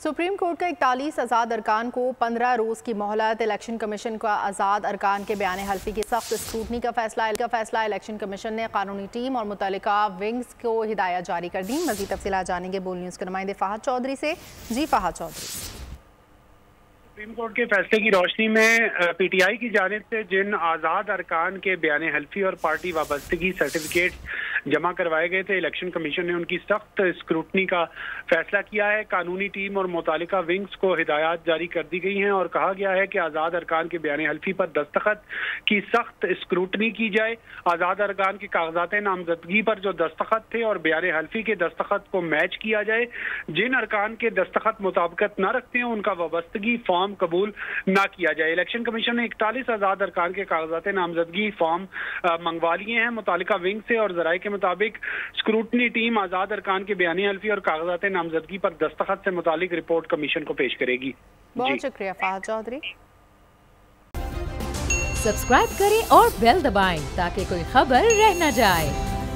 Supreme court का 41 आज़ाद अरकान को 15 रोज़ की मोहलत। इलेक्शन कमीशन का आज़ाद अरकान के बयान हल्फी की सख्त स्क्रूटनी का फैसला। इलेक्शन कमीशन ने कानूनी टीम और मुतल्लिका विंग्स को हिदायत जारी कर दी। मज़ीद तफसीलात जानेंगे बोल न्यूज़ के नुमाइंदे फ़हद चौधरी से। जी फ़हद चौधरी। सुप्रीम कोर्ट के फैसले की रोशनी में पीटीआई की जानिब से जिन आज़ाद अरकान के बयान हल्फी और पार्टी वाबस्तगी सर्टिफिकेट जमा करवाए गए थे, इलेक्शन कमीशन ने उनकी सख्त स्क्रूटनी का फैसला किया है। कानूनी टीम और मुतालिका विंग्स को हिदायत जारी कर दी गई हैं और कहा गया है कि आज़ाद अरकान के बयान हल्फी पर दस्तखत की सख्त स्क्रूटनी की जाए। आज़ाद अरकान के कागजात नामजदगी पर जो दस्तखत थे और बयान हल्फी के दस्तखत को मैच किया जाए। जिन अरकान के दस्तखत मुताबिकत न रखते हैं उनका वाबस्तगी फॉर्म कबूल ना किया जाए। इलेक्शन कमीशन ने 41 आज़ाद अरकान के कागजात नामजदगी फॉर्म मंगवा लिए हैं। मुतालिका विंग से और जराये के मुताबिक स्क्रूटनी टीम आज़ाद अरकान के बयानी हल्फी और कागजात नामजदगी पर दस्तखत से मुतालिक रिपोर्ट कमीशन को पेश करेगी। बहुत शुक्रिया फ़हद चौधरी। सब्सक्राइब करें और बेल दबाएं ताकि कोई खबर रह न जाए।